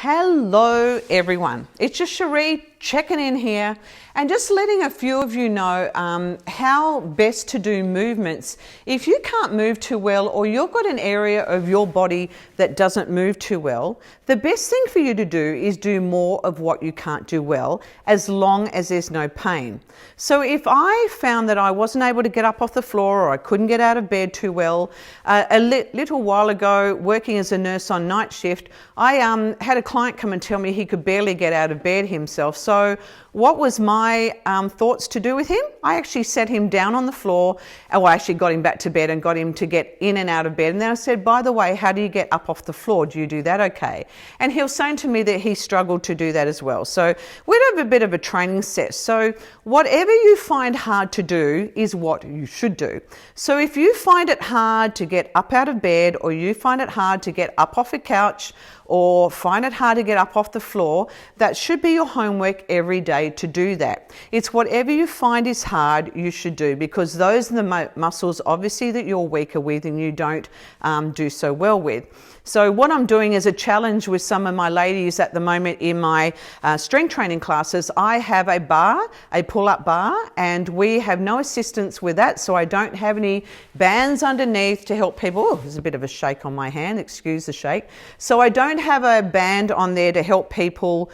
Hello everyone, it's just Sheree checking in here and just letting a few of you know how best to do movements. If you can't move too well or you've got an area of your body that doesn't move too well, the best thing for you to do is do more of what you can't do well as long as there's no pain. So if I found that I wasn't able to get up off the floor or I couldn't get out of bed too well, a little while ago working as a nurse on night shift, I had a client come and tell me he could barely get out of bed himself. So what was my thoughts to do with him? I actually set him down on the floor. I actually got him back to bed and got him to get in and out of bed. And then I said, by the way, how do you get up off the floor? Do you do that okay? And he was saying to me that he struggled to do that as well. So we'd have a bit of a training set. So whatever you find hard to do is what you should do. So if you find it hard to get up out of bed, or you find it hard to get up off a couch, or find it hard to get up off the floor, that should be your homework every day to do that. It's whatever you find is hard, you should do, because those are the muscles obviously that you're weaker with and you don't do so well with. So what I'm doing is a challenge with some of my ladies at the moment in my strength training classes. I have a bar, a pull-up bar, and we have no assistance with that, so I don't have any bands underneath to help people. Oh, there's a bit of a shake on my hand, excuse the shake. So I don't have a band on there to help people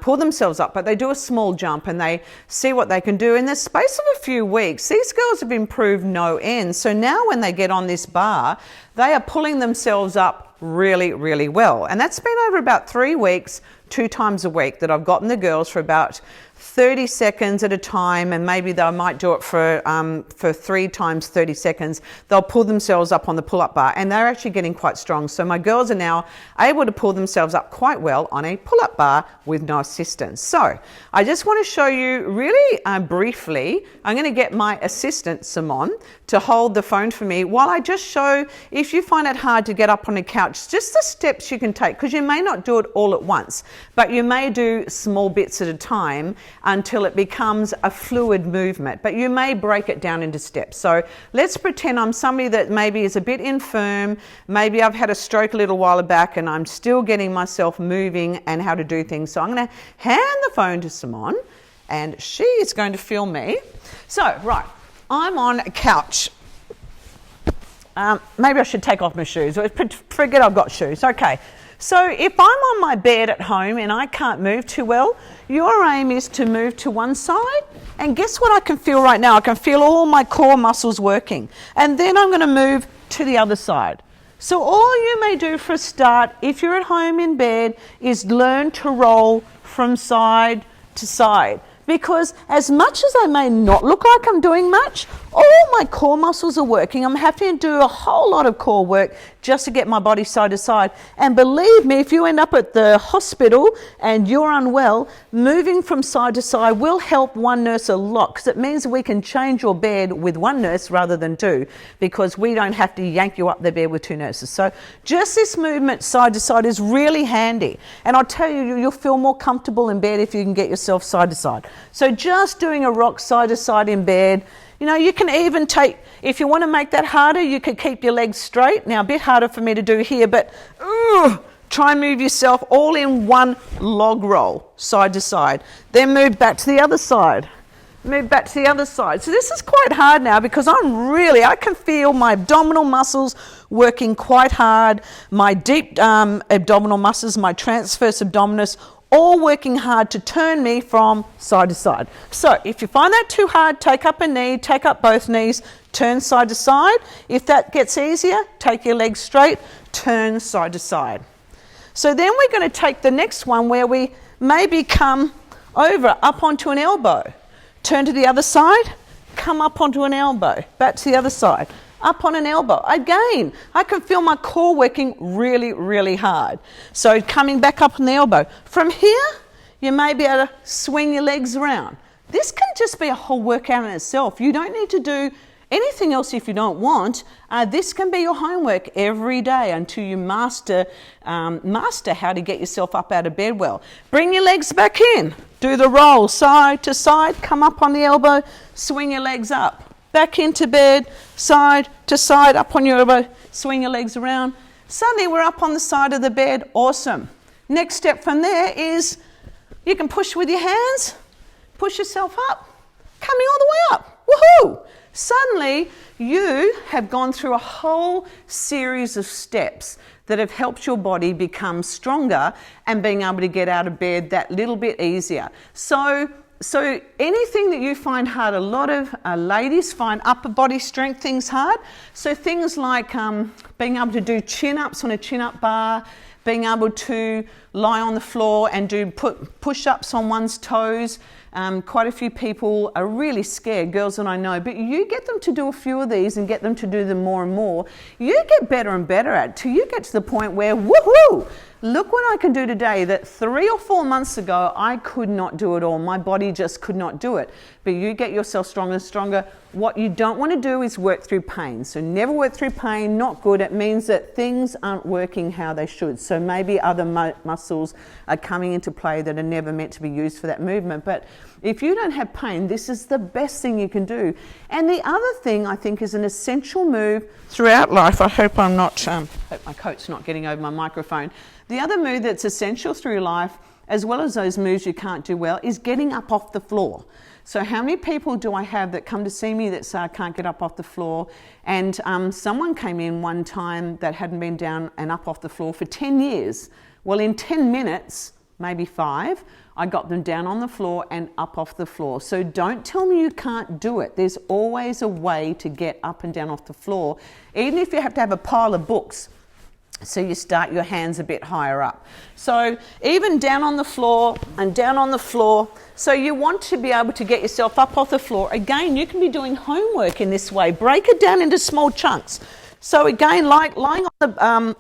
pull themselves up, but they do a small jump and they see what they can do. In the space of a few weeks, these girls have improved no end. So now when they get on this bar, they are pulling themselves up really, really well. And that's been over about 3 weeks, 2 times a week, that I've gotten the girls for about 30 seconds at a time, and maybe they might do it for 3 times 30 seconds. They'll pull themselves up on the pull-up bar, and they're actually getting quite strong. So my girls are now able to pull themselves up quite well on a pull-up bar with no assistance. So I just want to show you really briefly. I'm going to get my assistant, Simone, to hold the phone for me while I just show, if you find it hard to get up on a couch, just the steps you can take, because you may not do it all at once, but you may do small bits at a time until it becomes a fluid movement, but you may break it down into steps. So let's pretend I'm somebody that maybe is a bit infirm. Maybe I've had a stroke a little while back and I'm still getting myself moving and how to do things. So I'm going to hand the phone to Simone and she is going to film me. So, right, I'm on a couch. Maybe I should take off my shoes. Forget I've got shoes. Okay. So if I'm on my bed at home and I can't move too well, your aim is to move to one side. And guess what I can feel right now? I can feel all my core muscles working. And then I'm going to move to the other side. So all you may do for a start, if you're at home in bed, is learn to roll from side to side. Because as much as I may not look like I'm doing much, all my core muscles are working. I'm having to do a whole lot of core work just to get my body side to side. And believe me, if you end up at the hospital and you're unwell, moving from side to side will help one nurse a lot, because it means we can change your bed with one nurse rather than 2, because we don't have to yank you up the bed with 2 nurses. So just this movement side to side is really handy. And I'll tell you, you'll feel more comfortable in bed if you can get yourself side to side. So just doing a rock side to side in bed. You know, you can even take, if you want to make that harder, you could keep your legs straight. Now, a bit harder for me to do here, but try and move yourself all in one log roll, side to side. Then move back to the other side. Move back to the other side. So this is quite hard now, because I can feel my abdominal muscles working quite hard, my deep abdominal muscles, my transverse abdominis, all working hard to turn me from side to side. So if you find that too hard, take up a knee, take up both knees, turn side to side. If that gets easier, take your legs straight, turn side to side. So then we're going to take the next one where we maybe come over, up onto an elbow. Turn to the other side, come up onto an elbow, back to the other side. Up on an elbow. Again, I can feel my core working really, really hard. So coming back up on the elbow. From here, you may be able to swing your legs around. This can just be a whole workout in itself. You don't need to do anything else if you don't want. This can be your homework every day until you master how to get yourself up out of bed well. Bring your legs back in. Do the roll side to side. Come up on the elbow. Swing your legs up. Back into bed, side to side, up on your elbow, swing your legs around. Suddenly we're up on the side of the bed. Awesome. Next step from there is you can push with your hands, push yourself up, coming all the way up. Woohoo! Suddenly, you have gone through a whole series of steps that have helped your body become stronger and being able to get out of bed that little bit easier. So anything that you find hard, a lot of ladies find upper body strength things hard. So things like being able to do chin-ups on a chin-up bar, being able to lie on the floor and do push-ups on one's toes. Quite a few people are really scared, girls that I know, but you get them to do a few of these and get them to do them more and more, you get better and better at it till you get to the point where, woohoo, look what I can do today that 3 or 4 months ago I could not do at all. My body just could not do it. But you get yourself stronger and stronger. What you don't want to do is work through pain. So never work through pain, not good. It means that things aren't working how they should. So maybe other muscles are coming into play that are never meant to be used for that movement. But if you don't have pain, this is the best thing you can do. And the other thing I think is an essential move throughout life. I hope I'm not, hope my coat's not getting over my microphone. The other move that's essential through life, as well as those moves you can't do well, is getting up off the floor. So how many people do I have that come to see me that say I can't get up off the floor? And someone came in one time that hadn't been down and up off the floor for 10 years. Well, in 10 minutes, maybe 5, I got them down on the floor and up off the floor. So don't tell me you can't do it. There's always a way to get up and down off the floor, even if you have to have a pile of books. So you start your hands a bit higher up. So even down on the floor and down on the floor. So you want to be able to get yourself up off the floor. Again, you can be doing homework in this way. Break it down into small chunks. So again, like lying on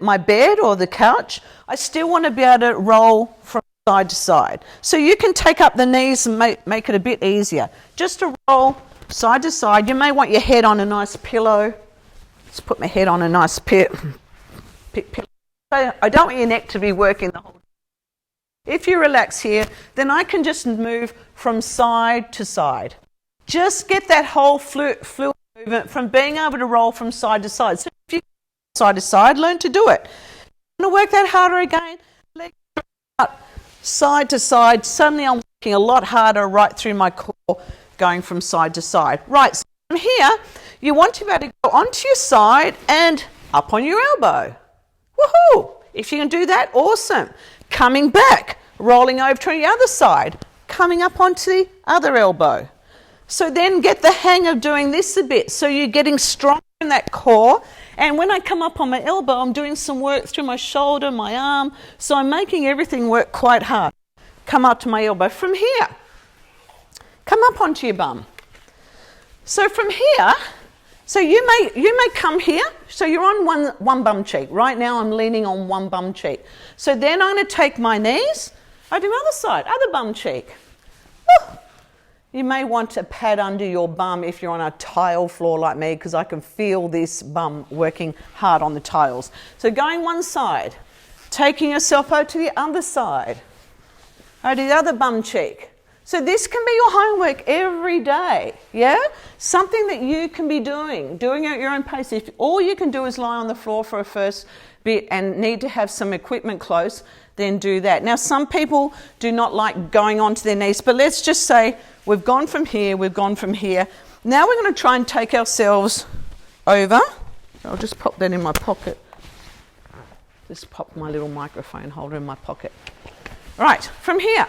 my bed or the couch, I still want to be able to roll from side to side. So you can take up the knees and make it a bit easier. Just to roll side to side. You may want your head on a nice pillow. Let's put my head on a nice pillow. I don't want your neck to be working the whole time. If you relax here, then I can just move from side to side. Just get that whole fluid movement from being able to roll from side to side. So if you go side to side, learn to do it. Want to work that harder again? Legs out, side to side. Suddenly I'm working a lot harder right through my core, going from side to side. Right, so from here, you want to be able to go onto your side and up on your elbow. Woohoo! If you can do that, awesome. Coming back, rolling over to the other side, coming up onto the other elbow. So then get the hang of doing this a bit. So you're getting stronger in that core. And when I come up on my elbow, I'm doing some work through my shoulder, my arm. So I'm making everything work quite hard. Come up to my elbow. From here, come up onto your bum. So from here, so you may come here, so you're on one bum cheek. Right now I'm leaning on one bum cheek. So then I'm going to take my knees, I do the other side, other bum cheek. Woo. You may want a pad under your bum if you're on a tile floor like me, because I can feel this bum working hard on the tiles. So going one side, taking yourself over to the other side, over to the other bum cheek. So this can be your homework every day, yeah? Something that you can be doing it at your own pace. If all you can do is lie on the floor for a first bit and need to have some equipment close, then do that. Now, some people do not like going onto their knees, but let's just say we've gone from here, we've gone from here. Now we're going to try and take ourselves over. I'll just pop that in my pocket. Just pop my little microphone holder in my pocket. Right, from here.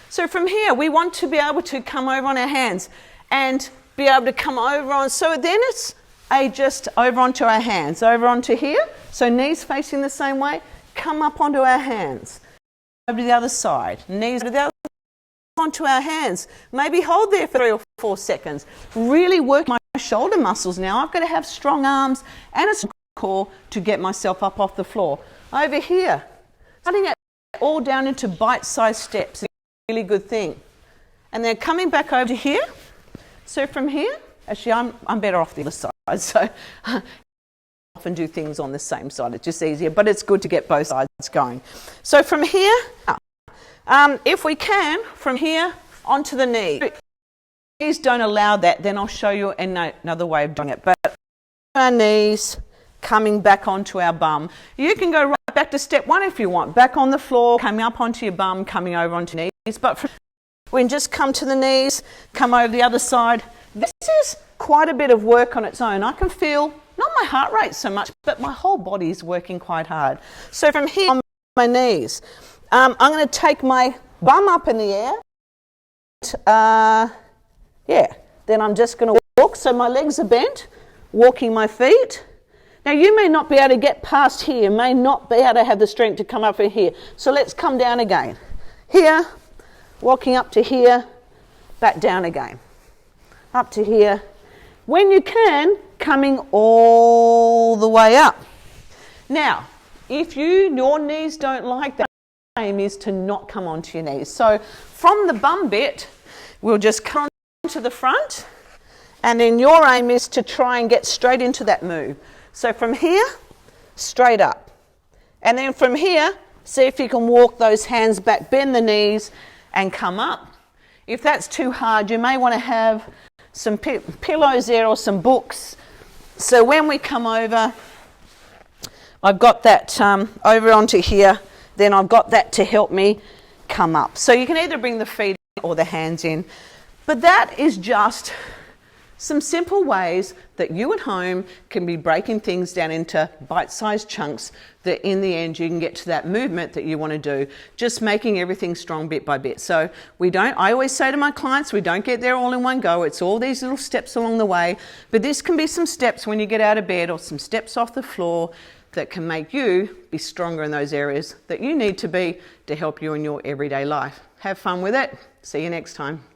So from here, we want to be able to come over on our hands and be able to come over on. So then it's just over onto our hands, over onto here. So knees facing the same way, come up onto our hands. Over to the other side, knees to the other side, onto our hands. Maybe hold there for 3 or 4 seconds. Really work my shoulder muscles now. I've got to have strong arms and a strong core to get myself up off the floor. Over here, cutting it all down into bite-sized steps. Really good thing. And then coming back over to here. So from here, actually I'm better off the other side, so I often do things on the same side. It's just easier, but it's good to get both sides going. So from here, if we can, from here onto the knee. Please don't allow that, then I'll show you another way of doing it. But our knees, coming back onto our bum. You can go right back to step 1 if you want. Back on the floor, coming up onto your bum, coming over onto your knees. But we can just come to the knees, come over the other side. This is quite a bit of work on its own. I can feel, not my heart rate so much, but my whole body is working quite hard. So from here on my knees, I'm going to take my bum up in the air. Then I'm just going to walk. So my legs are bent, walking my feet. Now you may not be able to get past here, may not be able to have the strength to come up from here. So let's come down again. Here, walking up to here, back down again. Up to here. When you can, coming all the way up. Now, if your knees don't like that, the aim is to not come onto your knees. So from the bum bit, we'll just come to the front, and then your aim is to try and get straight into that move. So from here, straight up. And then from here, see if you can walk those hands back, bend the knees, and come up. If that's too hard, you may want to have some pillows there or some books. So when we come over, I've got that over onto here, then I've got that to help me come up. So you can either bring the feet or the hands in. But that is just some simple ways that you at home can be breaking things down into bite-sized chunks that in the end you can get to that movement that you want to do, just making everything strong bit by bit. So I always say to my clients, we don't get there all in one go. It's all these little steps along the way. But this can be some steps when you get out of bed or some steps off the floor that can make you be stronger in those areas that you need to be to help you in your everyday life. Have fun with it. See you next time.